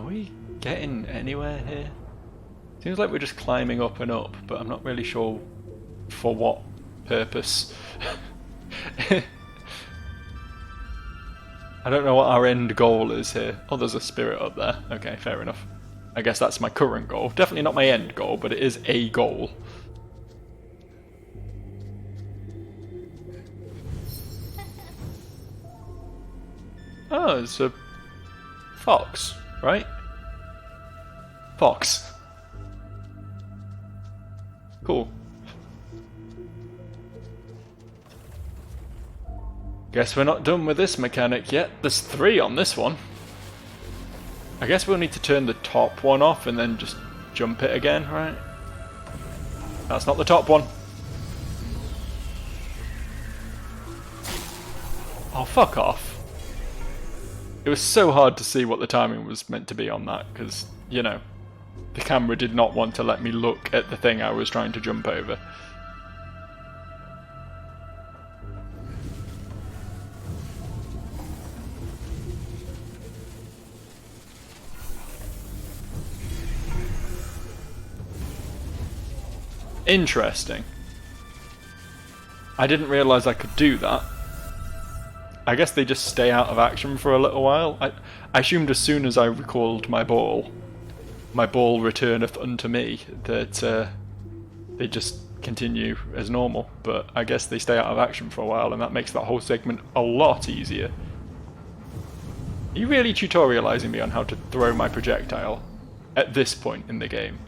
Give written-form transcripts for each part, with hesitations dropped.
Are we getting anywhere here? Seems like we're just climbing up and up, but I'm not really sure for what purpose. I don't know what our end goal is here. Oh, there's a spirit up there. Okay, fair enough. I guess that's my current goal. Definitely not my end goal, but it is a goal. Oh, it's a fox, right? Fox. Cool. Guess we're not done with this mechanic yet. There's 3 on this one. I guess we'll need to turn the top one off and then just jump it again, right? That's not the top one. Oh, fuck off. It was so hard to see what the timing was meant to be on that, because, you know, the camera did not want to let me look at the thing I was trying to jump over. Interesting. I didn't realise I could do that. I guess they just stay out of action for a little while. I assumed as soon as I recalled my ball returneth unto me, that they just continue as normal. But I guess they stay out of action for a while, and that makes that whole segment a lot easier. Are you really tutorializing me on how to throw my projectile at this point in the game?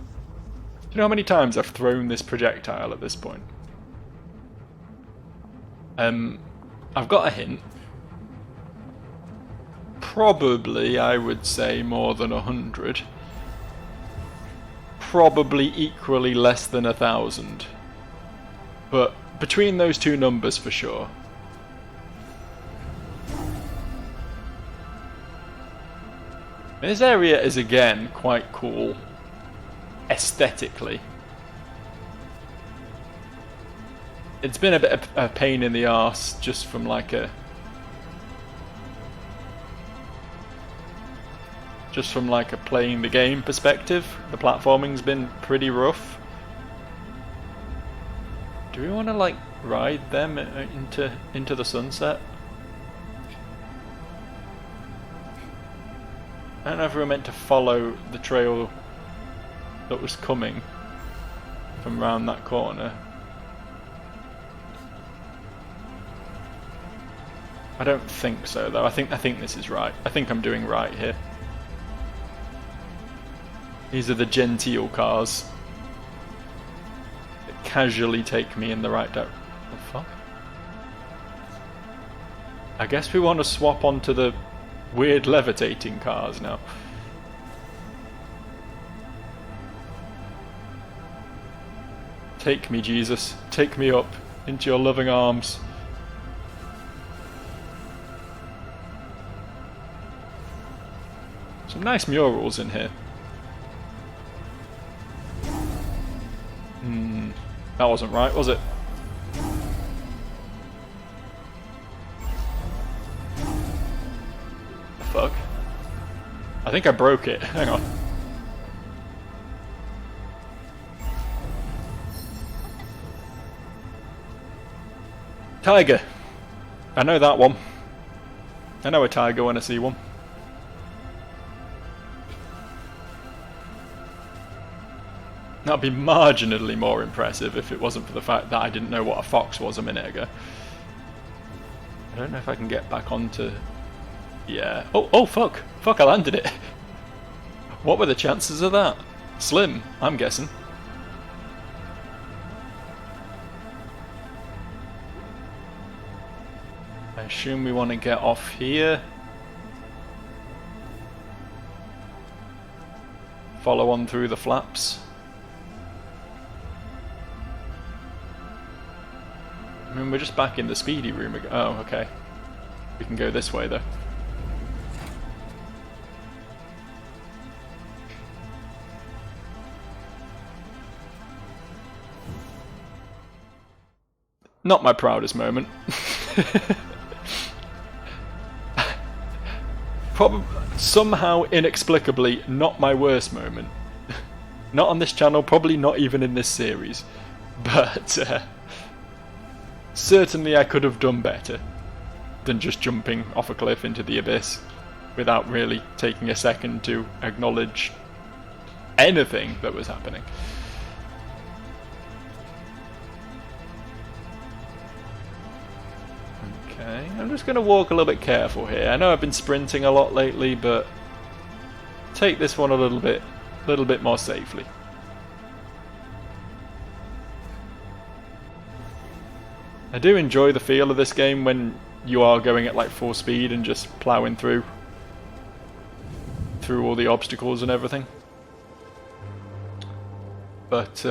Do you know how many times I've thrown this projectile at this point? I've got a hint. Probably, I would say, more than 100. Probably equally less than 1,000. But between those two numbers for sure. This area is again quite cool aesthetically. It's been a bit of a pain in the arse just from like a playing the game perspective. The platforming's been pretty rough. Do we want to like ride them into the sunset? I don't know if we were meant to follow the trail that was coming from round that corner. I don't think so though. I think this is right. I think I'm doing right here. These are the genteel cars that casually take me in the right direction. What the fuck? I guess we want to swap onto the weird levitating cars now. Take me, Jesus. Take me up into your loving arms. Some nice murals in here. That wasn't right, was it? Fuck. I think I broke it. Hang on. Tiger. I know that one. I know a tiger when I see one. That'd be marginally more impressive if it wasn't for the fact that I didn't know what a fox was a minute ago. I don't know if I can get back onto... Yeah. Oh fuck! Fuck, I landed it! What were the chances of that? Slim, I'm guessing. I assume we want to get off here. Follow on through the flaps. I mean, we're just back in the speedy room again. Oh, okay. We can go this way, though. Not my proudest moment. Somehow, inexplicably, not my worst moment. Not on this channel, probably not even in this series. But certainly I could have done better than just jumping off a cliff into the abyss without really taking a second to acknowledge anything that was happening. Okay, I'm just going to walk a little bit careful here. I know I've been sprinting a lot lately, but take this one a little bit more safely. I do enjoy the feel of this game when you are going at like full speed and just ploughing through all the obstacles and everything. But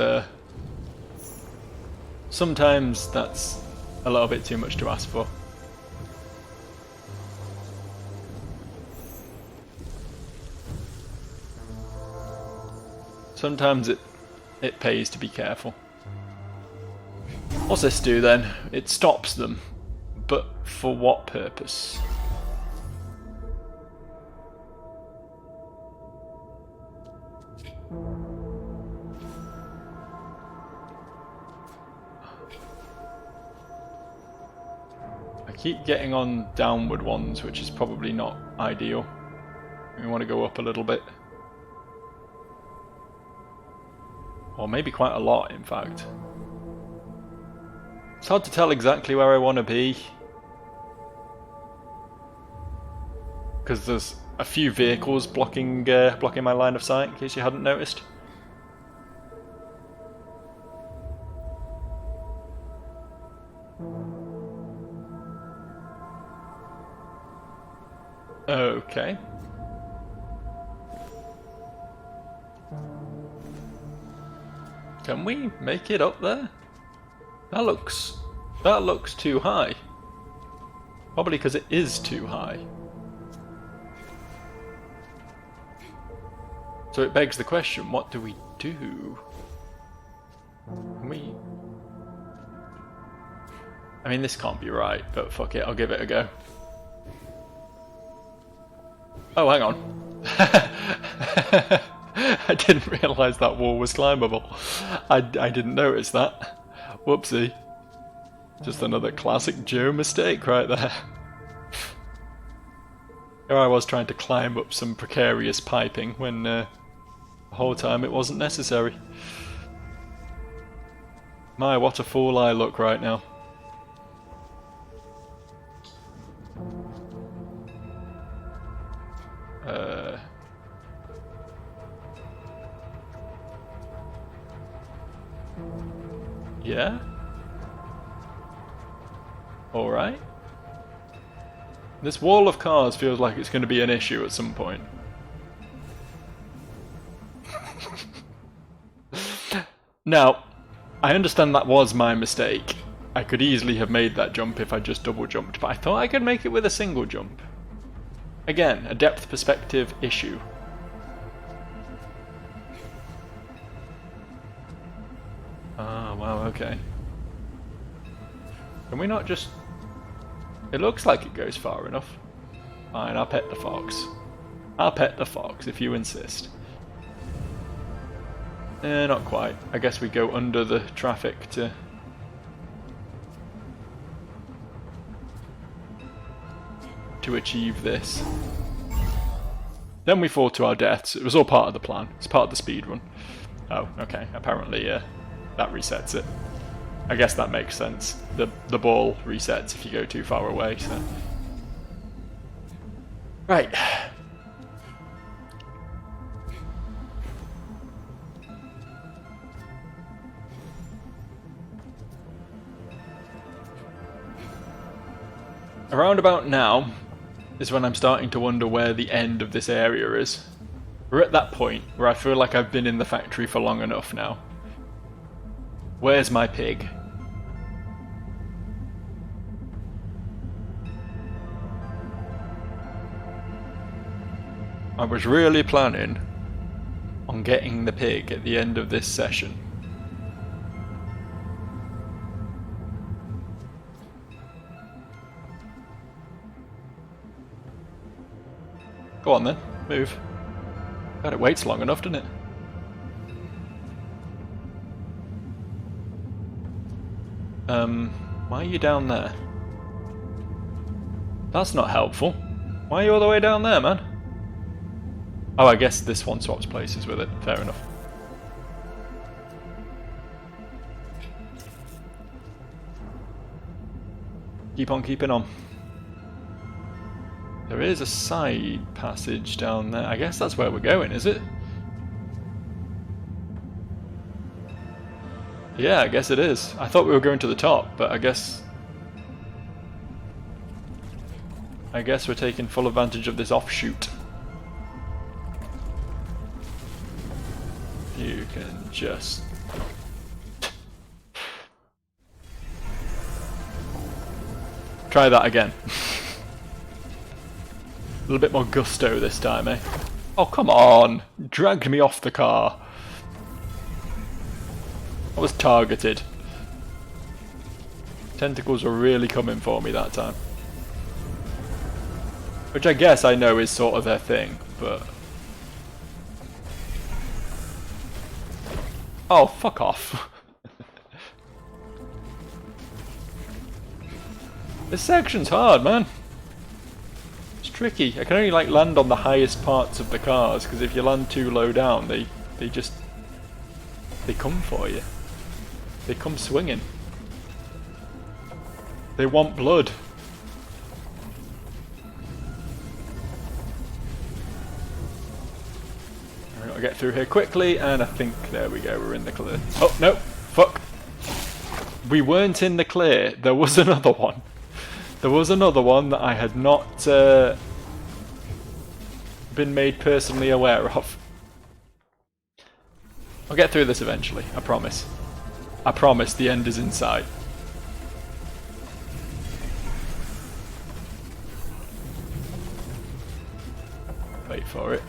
sometimes that's a little bit too much to ask for. Sometimes it pays to be careful. What's this do then? It stops them. But for what purpose? I keep getting on downward ones, which is probably not ideal. We want to go up a little bit. Or maybe quite a lot, in fact. It's hard to tell exactly where I want to be. Because there's a few vehicles blocking my line of sight, in case you hadn't noticed. Okay. Can we make it up there? That looks too high. Probably because it is too high. So it begs the question, what do we do? I mean, this can't be right, but fuck it, I'll give it a go. Oh, hang on. I didn't realise that wall was climbable. I didn't notice that. Whoopsie. Just another classic Joe mistake right there. Here I was trying to climb up some precarious piping when the whole time it wasn't necessary. My, what a fool I look right now. Yeah? Alright. This wall of cars feels like it's going to be an issue at some point. Now, I understand that was my mistake. I could easily have made that jump if I just double jumped, but I thought I could make it with a single jump. Again, a depth perspective issue. Ah, wow, okay. Can we not just... It looks like it goes far enough. Fine, I'll pet the fox. I'll pet the fox, if you insist. Not quite. I guess we go under the traffic to achieve this. Then we fall to our deaths. It was all part of the plan. It's part of the speed run. Oh, okay. Apparently, that resets it. I guess that makes sense. The ball resets if you go too far away. So. Right. Around about now is when I'm starting to wonder where the end of this area is. We're at that point where I feel like I've been in the factory for long enough now. Where's my pig? I was really planning on getting the pig at the end of this session. Go on then, move. God, it waits long enough, doesn't it? Why are you down there? That's not helpful. Why are you all the way down there, man? Oh, I guess this one swaps places with it. Fair enough. Keep on keeping on. There is a side passage down there. I guess that's where we're going, is it? Yeah, I guess it is. I thought we were going to the top, but I guess we're taking full advantage of this offshoot. You can just... try that again. A little bit more gusto this time, eh? Oh, come on! Dragged me off the car. I was targeted. Tentacles were really coming for me that time. Which I guess I know is sort of their thing, but... oh, fuck off. This section's hard, man. It's tricky. I can only like land on the highest parts of the cars, because if you land too low down, they come for you. They come swinging. They want blood. I've got to get through here quickly, and I think, there we go, we're in the clear. Oh, no, fuck. We weren't in the clear. There was another one. There was another one that I had not been made personally aware of. I'll get through this eventually, I promise. I promise, the end is in sight. Wait for it.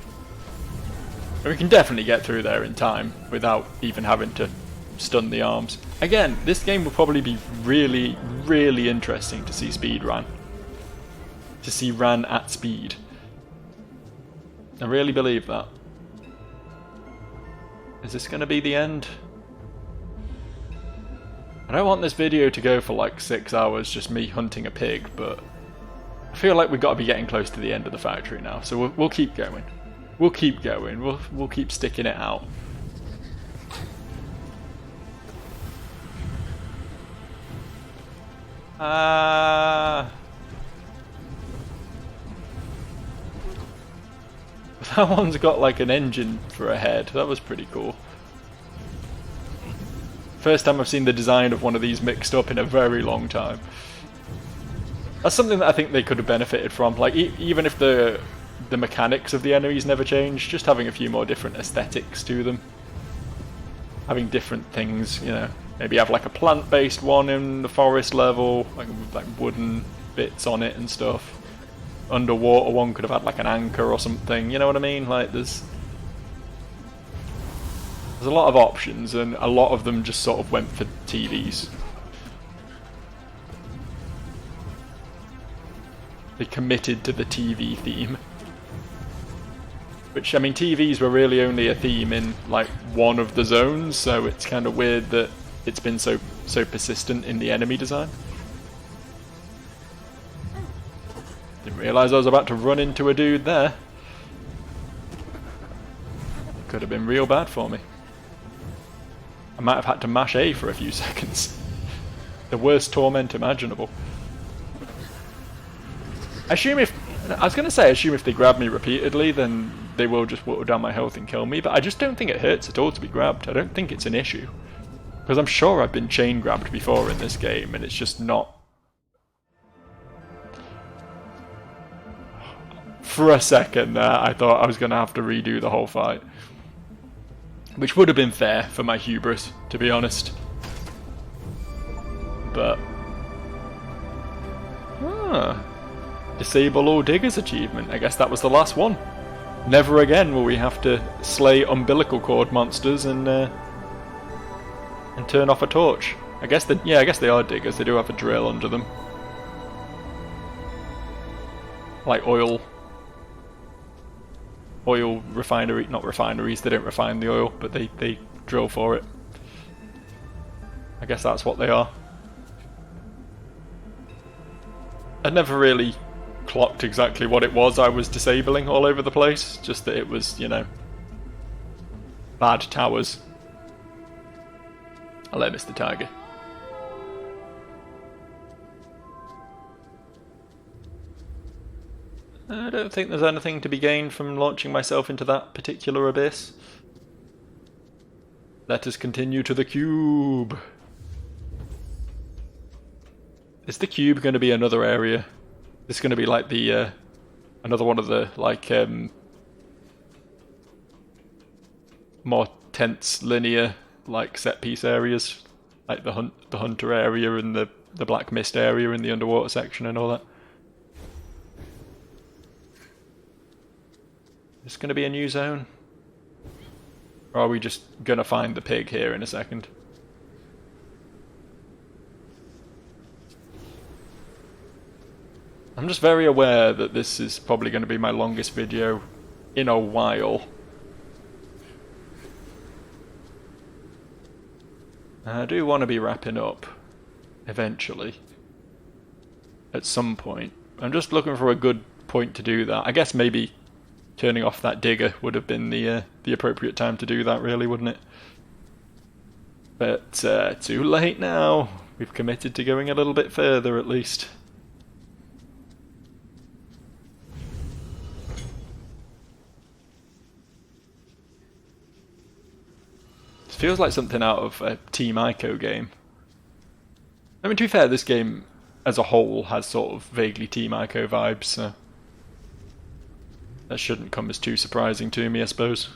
And we can definitely get through there in time without even having to stun the arms. Again, this game will probably be really, really interesting to see speedrun. To see ran at speed. I really believe that. Is this going to be the end? I don't want this video to go for like 6 hours, just me hunting a pig, but I feel like we've got to be getting close to the end of the factory now, so we'll keep going. We'll keep going. We'll keep sticking it out. That one's got like an engine for a head. That was pretty cool. First time I've seen the design of one of these mixed up in a very long time. That's something that I think they could have benefited from. Like, even if the mechanics of the enemies never change, just having a few more different aesthetics to them. Having different things, you know. Maybe have like a plant-based one in the forest level, like wooden bits on it and stuff. Underwater one could have had like an anchor or something, you know what I mean? Like there's a lot of options, and a lot of them just sort of went for TVs. They committed to the TV theme. Which, I mean, TVs were really only a theme in like one of the zones, so it's kind of weird that it's been so persistent in the enemy design. Didn't realise I was about to run into a dude there. Could have been real bad for me. I might have had to mash A for a few seconds. The worst torment imaginable. I was going to say, assume if they grab me repeatedly, then they will just whittle down my health and kill me, but I just don't think it hurts at all to be grabbed. I don't think it's an issue. Because I'm sure I've been chain grabbed before in this game, and it's just not... For a second there, I thought I was going to have to redo the whole fight. Which would have been fair for my hubris, to be honest. But... Disable all diggers achievement. I guess that was the last one. Never again will we have to slay umbilical cord monsters and turn off a torch. I guess they are diggers. They do have a drill under them, like oil. oil refinery, not refineries, they don't refine the oil, but they drill for it. I guess that's what they are. I never really clocked exactly what it was I was disabling all over the place, just that it was, you know, bad towers. Hello, Mr. Tiger. I don't think there's anything to be gained from launching myself into that particular abyss. Let us continue to the cube. Is the cube going to be another area? It's going to be like the another one of the like more tense linear like set piece areas, like the hunter area and the black mist area in the underwater section and all that. Is this going to be a new zone? Or are we just going to find the pig here in a second? I'm just very aware that this is probably going to be my longest video in a while. I do want to be wrapping up eventually. At some point. I'm just looking for a good point to do that. I guess maybe turning off that digger would have been the appropriate time to do that, really, wouldn't it? But too late now. We've committed to going a little bit further, at least. It feels like something out of a Team Ico game. I mean, to be fair, this game as a whole has sort of vaguely Team Ico vibes, so that shouldn't come as too surprising to me, I suppose.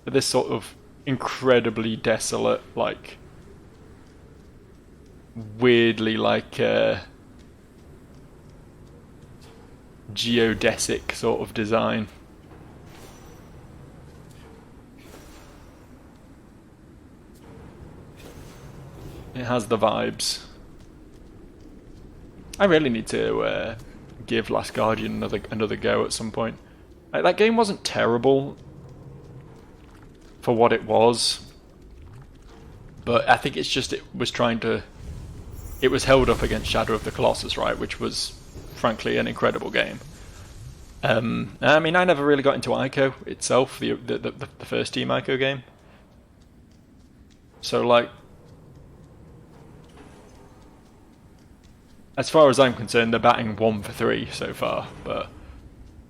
But this sort of incredibly desolate, like, weirdly like geodesic sort of design. It has the vibes. I really need to give Last Guardian another go at some point. Like, that game wasn't terrible for what it was, but I think it's just it was held up against Shadow of the Colossus, right, which was frankly an incredible game. I mean, I never really got into Ico itself, the first Team Ico game. So, like, as far as I'm concerned, they're batting 1 for 3 so far, but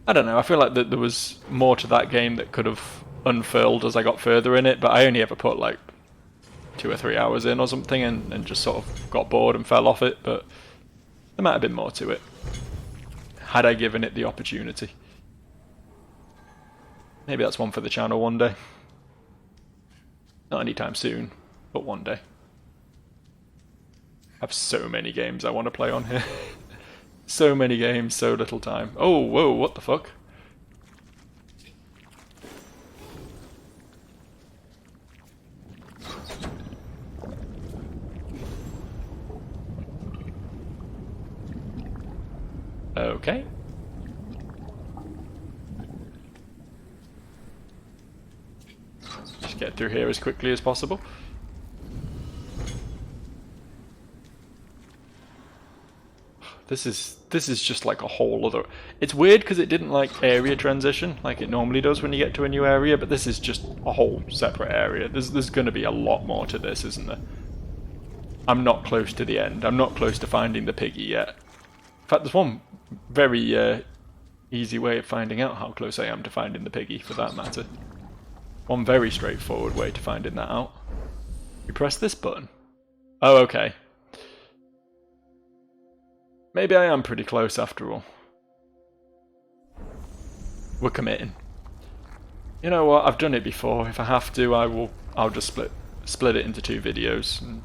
I don't know, I feel like that there was more to that game that could have unfurled as I got further in it, but I only ever put like 2 or 3 hours in or something and just sort of got bored and fell off it, but there might have been more to it, had I given it the opportunity. Maybe that's one for the channel one day. Not anytime soon, but one day. I have so many games I want to play on here. So many games, so little time. Oh, whoa, what the fuck? Okay. Just get through here as quickly as possible. This is just like a whole other... It's weird because it didn't like area transition like it normally does when you get to a new area, but this is just a whole separate area. There's going to be a lot more to this, isn't there? I'm not close to the end. I'm not close to finding the piggy yet. In fact, there's one very easy way of finding out how close I am to finding the piggy, for that matter. One very straightforward way to finding that out. You press this button. Oh, okay. Maybe I am pretty close after all. We're committing. You know what? I've done it before. If I have to, I'll just split it into 2 videos. And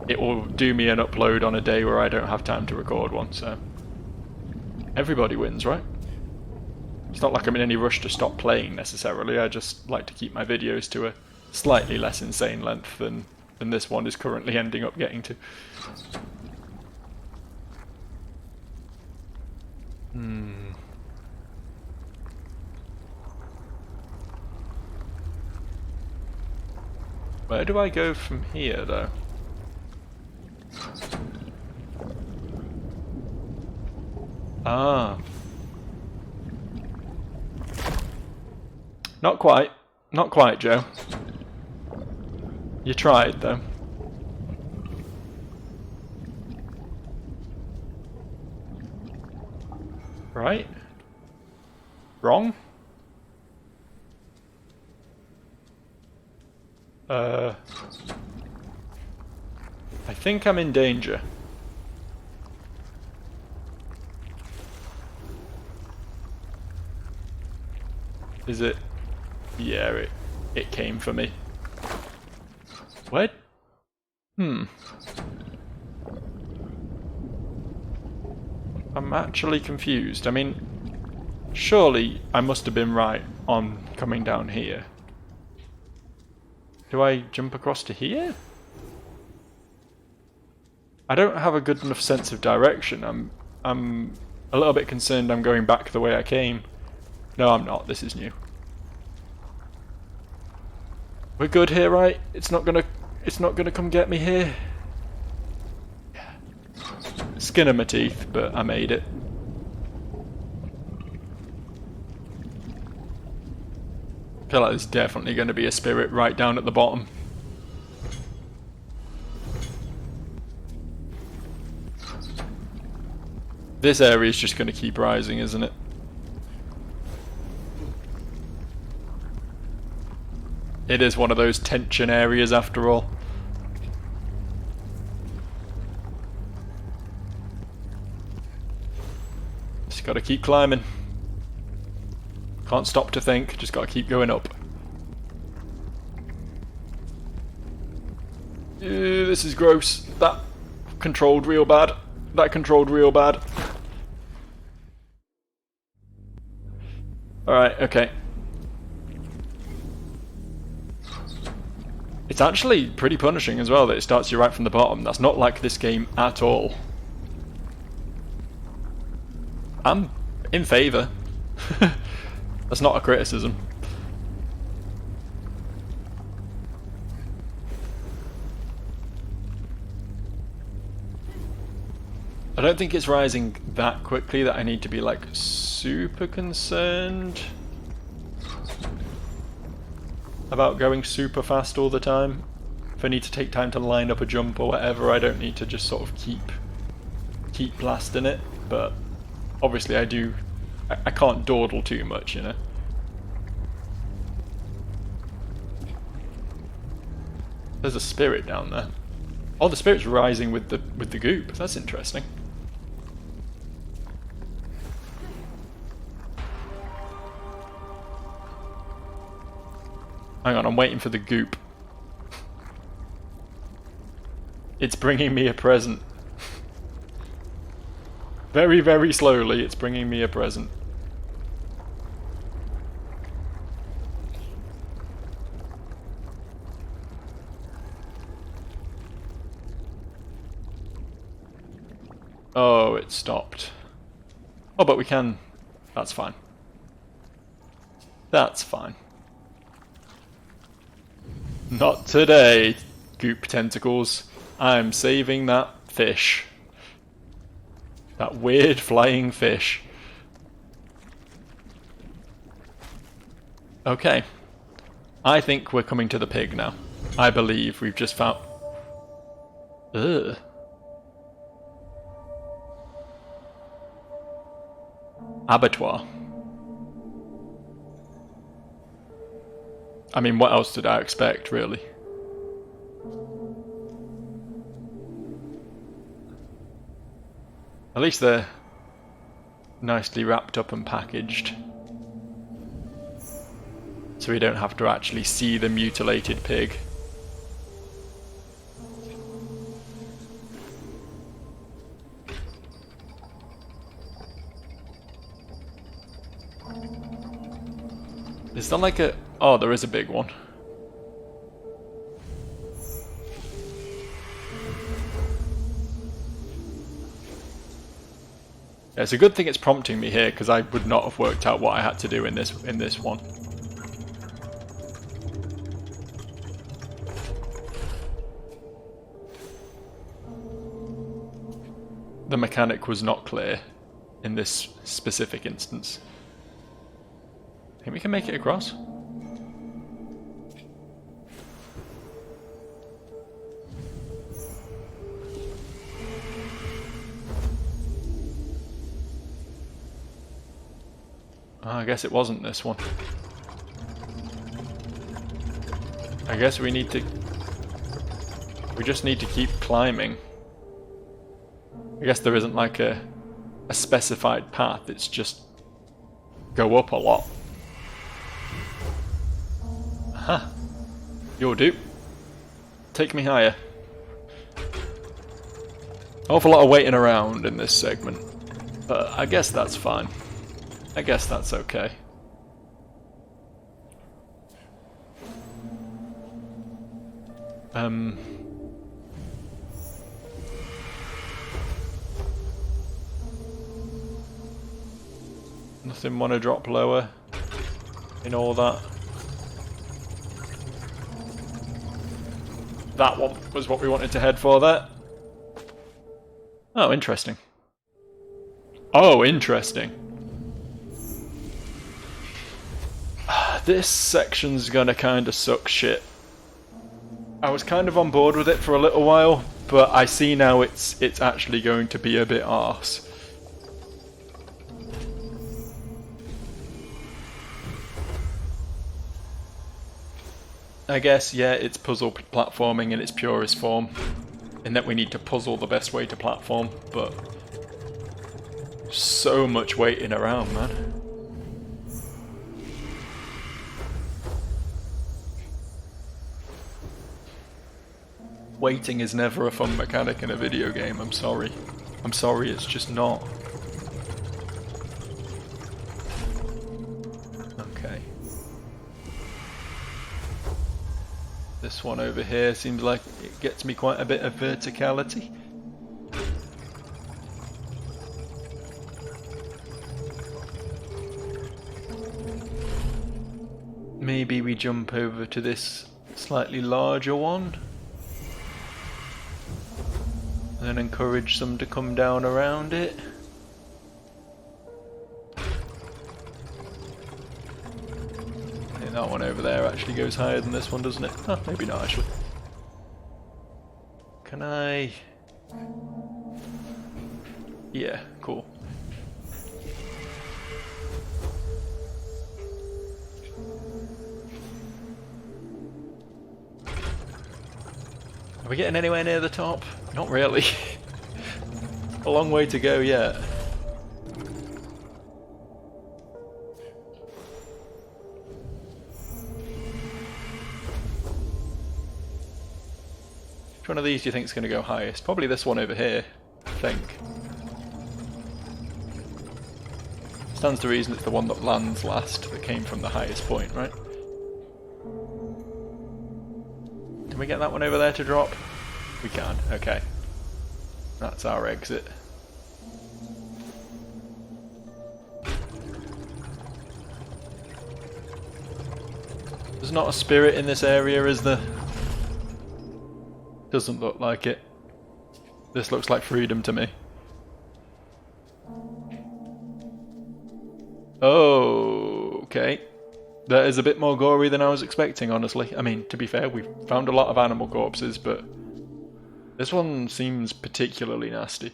it will do me an upload on a day where I don't have time to record one, so everybody wins, right? It's not like I'm in any rush to stop playing necessarily. I just like to keep my videos to a slightly less insane length than this one is currently ending up getting to. Hmm. Where do I go from here, though? Ah. Not quite. Not quite, Joe. You tried, though. Right? Wrong? I think I'm in danger. Is it? Yeah, it came for me. What? I'm actually confused. I mean, surely I must have been right on coming down here. Do I jump across to here? I don't have a good enough sense of direction. I'm a little bit concerned I'm going back the way I came. No, I'm not. This is new. We're good here, right? It's not gonna come get me here. Skin of my teeth, but I made it. I feel like there's definitely going to be a spirit right down at the bottom. This area is just going to keep rising, isn't it? It is one of those tension areas after all. Just gotta keep climbing. Can't stop to think, just gotta keep going up. This is gross. That controlled real bad. That controlled real bad. Alright, okay. It's actually pretty punishing as well that it starts you right from the bottom. That's not like this game at all. I'm in favour. That's not a criticism. I don't think it's rising that quickly that I need to be like super concerned about going super fast all the time. If I need to take time to line up a jump or whatever, I don't need to just sort of keep blasting it, but obviously I can't dawdle too much, you know. There's a spirit down there. Oh, the spirit's rising with the goop. That's interesting. Hang on, I'm waiting for the goop. It's bringing me a present. Very, very slowly, it's bringing me a present. Oh, it stopped. Oh, but we can... That's fine. That's fine. Not today, goop tentacles. I'm saving that fish. That weird flying fish. Okay. I think we're coming to the pig now. I believe we've just found... Ugh. Abattoir. I mean, what else did I expect, really? At least they're nicely wrapped up and packaged. So we don't have to actually see the mutilated pig. Is there like a... Oh, there is a big one. It's a good thing it's prompting me here, because I would not have worked out what I had to do in this one. The mechanic was not clear in this specific instance. I think we can make it across. Oh, I guess it wasn't this one. I guess we just need to keep climbing. I guess there isn't like a specified path, it's just go up a lot. Aha. You'll do. Take me higher. Awful lot of waiting around in this segment, but I guess that's fine. I guess that's okay. Nothing want to drop lower in all that. That one was what we wanted to head for there. Oh, interesting. Oh, interesting. This section's gonna kinda suck shit. I was kind of on board with it for a little while, but I see now it's actually going to be a bit arse. I guess, yeah, it's puzzle platforming in its purest form, in that we need to puzzle the best way to platform, but so much waiting around, man. Waiting is never a fun mechanic in a video game, I'm sorry. I'm sorry, it's just not. Okay. This one over here seems like it gets me quite a bit of verticality. Maybe we jump over to this slightly larger one and then encourage them to come down around it. I think that one over there actually goes higher than this one, doesn't it? Oh, maybe not actually. Can I... Yeah, cool. Are we getting anywhere near the top? Not really. A long way to go yet. Which one of these do you think is going to go highest? Probably this one over here, I think. Stands to reason it's the one that lands last that came from the highest point, right? Can we get that one over there to drop? We can, okay. That's our exit. There's not a spirit in this area, is there? Doesn't look like it. This looks like freedom to me. Oh, okay. That is a bit more gory than I was expecting, honestly. I mean, to be fair, we've found a lot of animal corpses, but this one seems particularly nasty.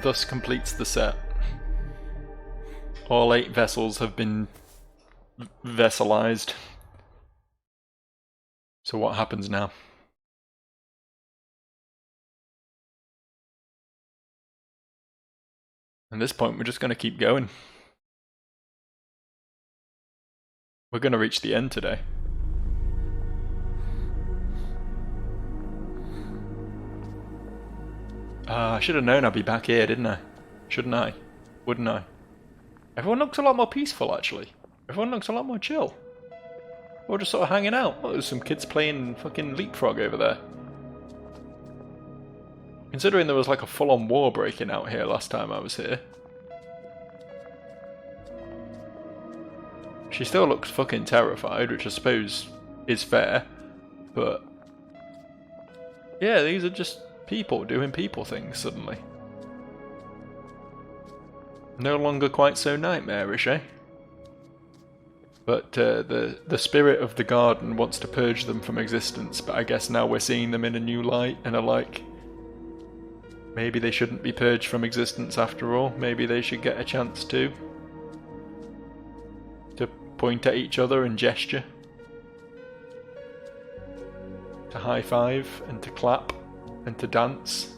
thus completes the set. All 8 vessels have been vesselized. So what happens now? At this point, we're just going to keep going. We're going to reach the end today. I should have known I'd be back here, didn't I? Shouldn't I? Wouldn't I? Everyone looks a lot more peaceful, actually. Everyone looks a lot more chill. We're just sort of hanging out. Oh, there's some kids playing fucking Leapfrog over there. Considering there was like a full-on war breaking out here last time I was here. She still looks fucking terrified, which I suppose is fair. But yeah, these are just people doing people things suddenly. No longer quite so nightmarish, eh? But the spirit of the garden wants to purge them from existence, but I guess now we're seeing them in a new light and are like, maybe they shouldn't be purged from existence after all. Maybe they should get a chance to point at each other and gesture. To high five and to clap and to dance.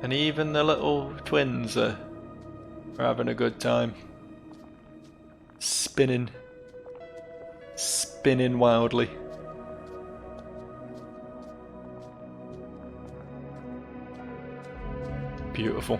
And even the little twins are having a good time. Spinning wildly. Beautiful.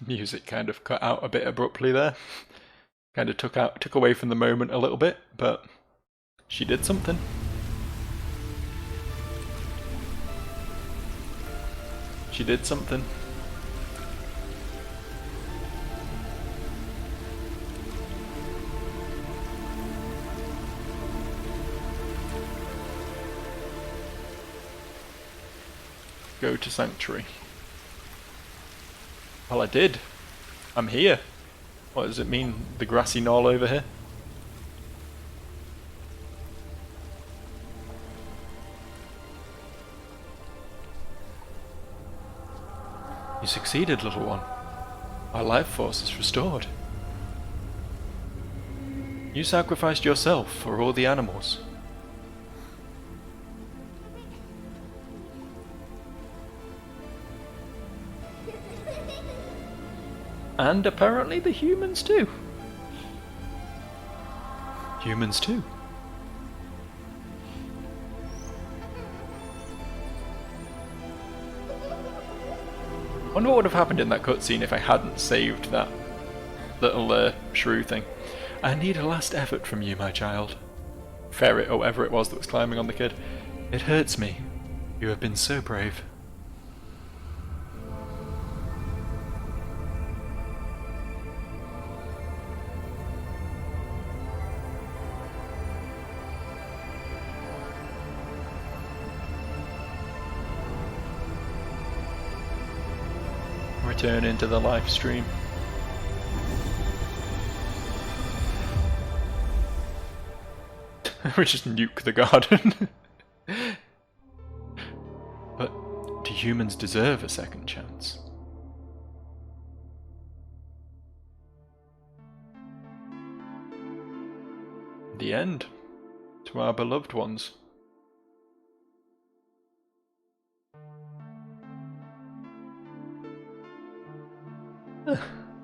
Music kind of cut out a bit abruptly there. Kind of took away from the moment a little bit, but she did something. She did something. Go to Sanctuary. Well, I did. I'm here. What does it mean, the grassy knoll over here? You succeeded, little one. Our life force is restored. You sacrificed yourself for all the animals. And apparently the humans too. Humans too. I wonder what would have happened in that cutscene if I hadn't saved that little shrew thing. I need a last effort from you, my child. Ferret, or whatever it was that was climbing on the kid. It hurts me. You have been so brave. Return into the live stream. We just nuke the garden. But do humans deserve a second chance? The end to our beloved ones.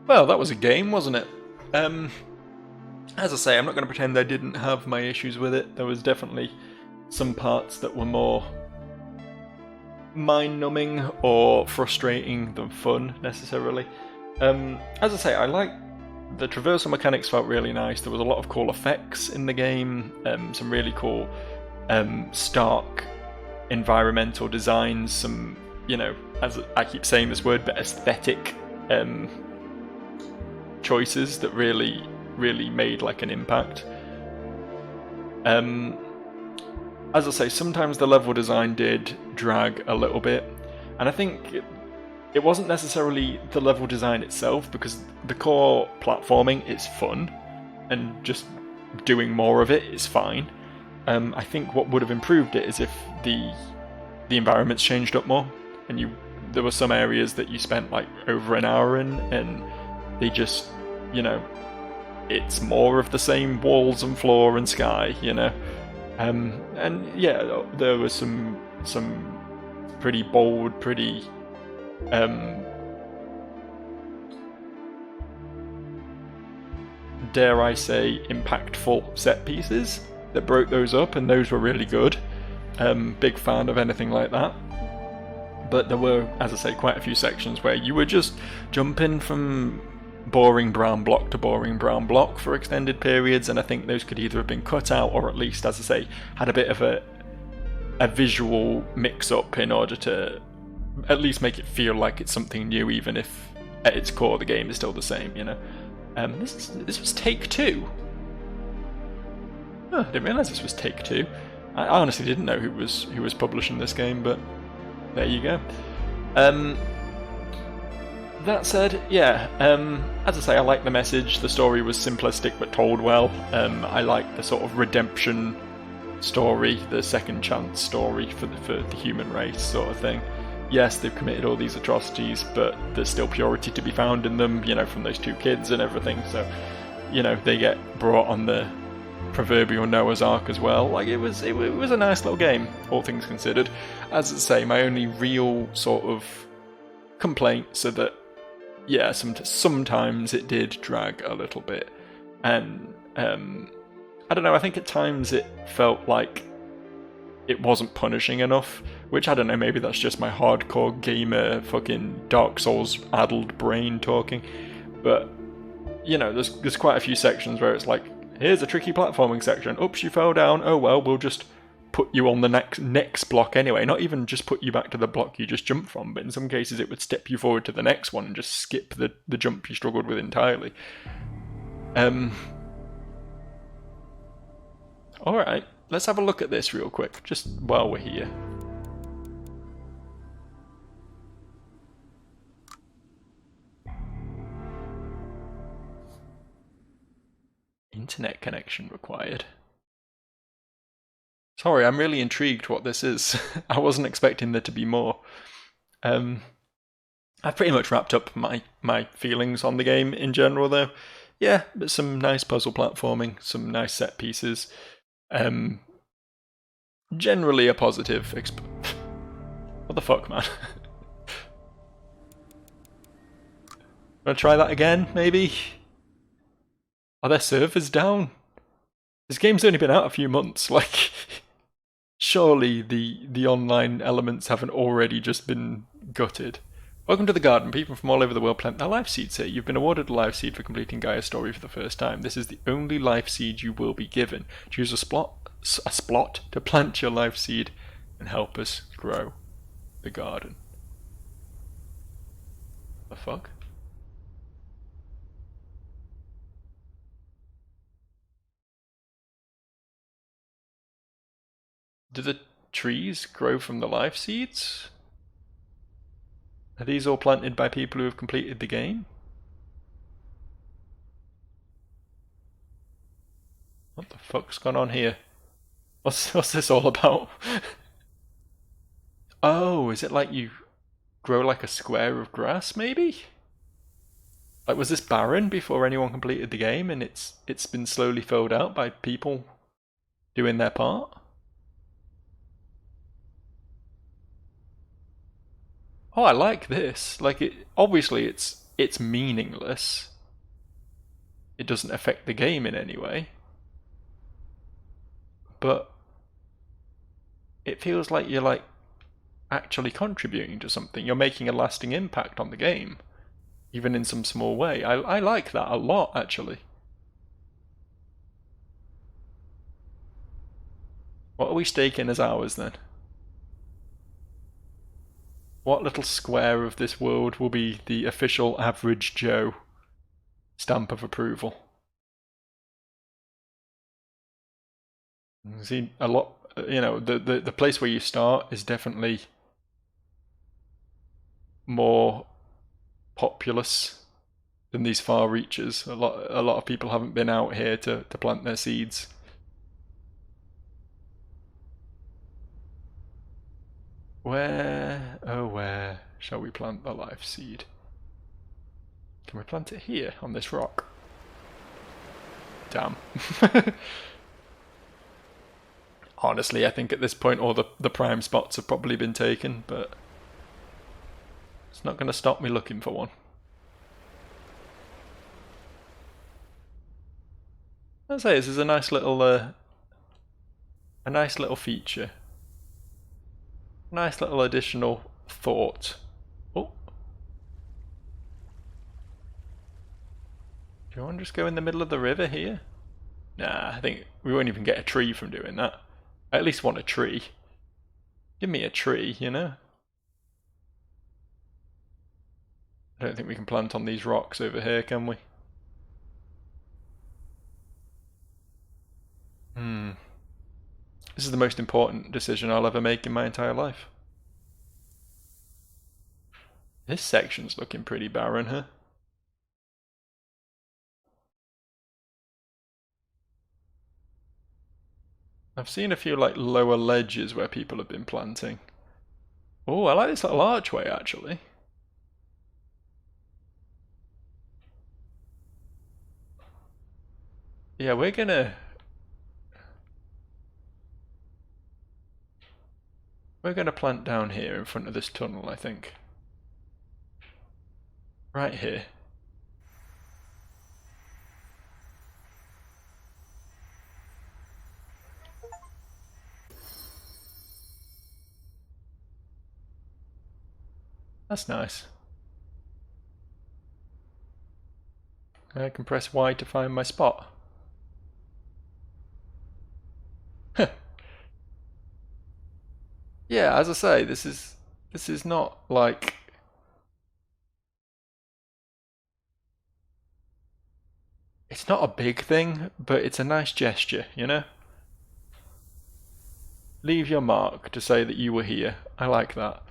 Well, that was a game, wasn't it? As I say, I'm not going to pretend I didn't have my issues with it. There was definitely some parts that were more mind-numbing or frustrating than fun, necessarily. As I say, I like the traversal mechanics felt really nice. There was a lot of cool effects in the game, some really cool stark environmental designs, some, as I keep saying this word, but aesthetic choices that really, really made like an impact. As I say, sometimes the level design did drag a little bit, and I think it wasn't necessarily the level design itself, because the core platforming is fun, and just doing more of it is fine. I think what would have improved it is if the environments changed up more, and there were some areas that you spent like over an hour in, and they just, it's more of the same walls and floor and sky, and yeah, there was some pretty bold, pretty dare I say, impactful set pieces that broke those up, and those were really good. Big fan of anything like that. But there were, as I say, quite a few sections where you were just jumping from boring brown block to boring brown block for extended periods, and I think those could either have been cut out or at least, as I say, had a bit of a visual mix-up in order to at least make it feel like it's something new, even if at its core the game is still the same, This was Take-Two. Oh, I didn't realise this was Take-Two. I honestly didn't know who was publishing this game, but there you go. That said, yeah, as I say, I like the message. The story was simplistic but told well. I like the sort of redemption story, the second chance story for the human race sort of thing. Yes, they've committed all these atrocities, but there's still purity to be found in them, from those two kids and everything. So, they get brought on the proverbial Noah's Ark as well. Like, it was a nice little game, all things considered. As I say, my only real sort of complaints are that, yeah, sometimes it did drag a little bit, and I don't know, I think at times it felt like it wasn't punishing enough, which, I don't know, maybe that's just my hardcore gamer fucking Dark Souls addled brain talking, but, there's quite a few sections where it's like, here's a tricky platforming section, oops, you fell down, oh well, we'll just put you on the next block anyway, not even just put you back to the block you just jumped from, but in some cases it would step you forward to the next one and just skip the jump you struggled with entirely. Alright, let's have a look at this real quick, just while we're here. Internet connection required. Sorry, I'm really intrigued what this is. I wasn't expecting there to be more. I've pretty much wrapped up my feelings on the game in general, though. Yeah, but some nice puzzle platforming, some nice set pieces. Generally a positive What the fuck, man? Wanna try that again, maybe? Are their servers down? This game's only been out a few months, like... Surely the online elements haven't already just been gutted. Welcome to the garden. People from all over the world plant their life seeds here. You've been awarded a life seed for completing Gaia's story for the first time. This is the only life seed you will be given. Choose a splot to plant your life seed and help us grow the garden. The fuck? Do the trees grow from the life seeds? Are these all planted by people who have completed the game? What the fuck's gone on here? What's this all about? Oh, is it like you grow like a square of grass, maybe? Like, was this barren before anyone completed the game, and it's been slowly filled out by people doing their part? Oh, I like this. Like, obviously it's meaningless. It doesn't affect the game in any way. But it feels like you're like actually contributing to something. You're making a lasting impact on the game. even in some small way. I like that a lot, actually. What are we staking as ours, then? What little square of this world will be the official average Joe stamp of approval? See, a lot, you know, the place where you start is definitely more populous than these far reaches. A lot of people haven't been out here to plant their seeds. Where, oh where shall we plant the life seed? Can we plant it here on this rock? Damn. Honestly, I think at this point all the prime spots have probably been taken, but it's not going to stop me looking for one. I'd say this is a nice little feature. Nice little additional thought. Oh. Do you want to just go in the middle of the river here? Nah, I think we won't even get a tree from doing that. I at least want a tree. Give me a tree, you know? I don't think we can plant on these rocks over here, can we? This is the most important decision I'll ever make in my entire life. This section's looking pretty barren, huh? I've seen a few like lower ledges where people have been planting. Oh, I like this little archway actually. Yeah, we're gonna plant down here in front of this tunnel, I think. Right here. That's nice. I can press Y to find my spot. Yeah, as I say, this is not like it's not a big thing, but it's a nice gesture, you know? Leave your mark to say that you were here. I like that.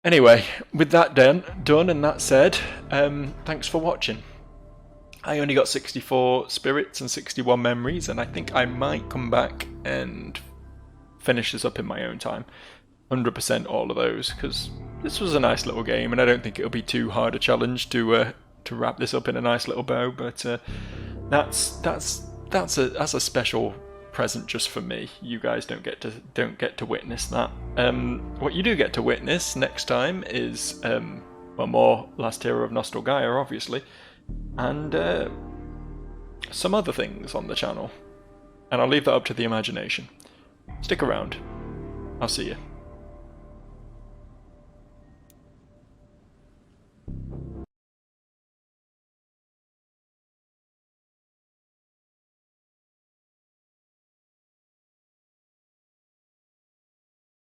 Anyway, with that done and that said, thanks for watching. I only got 64 spirits and 61 memories, and I think I might come back and finish this up in my own time. 100% all of those, because this was a nice little game, and I don't think it'll be too hard a challenge to wrap this up in a nice little bow. But that's a special present just for me. You guys don't get to witness that. What you do get to witness next time is well, more Last Hero of Nostalgaia, obviously, and some other things on the channel. And I'll leave that up to the imagination. Stick around. I'll see you.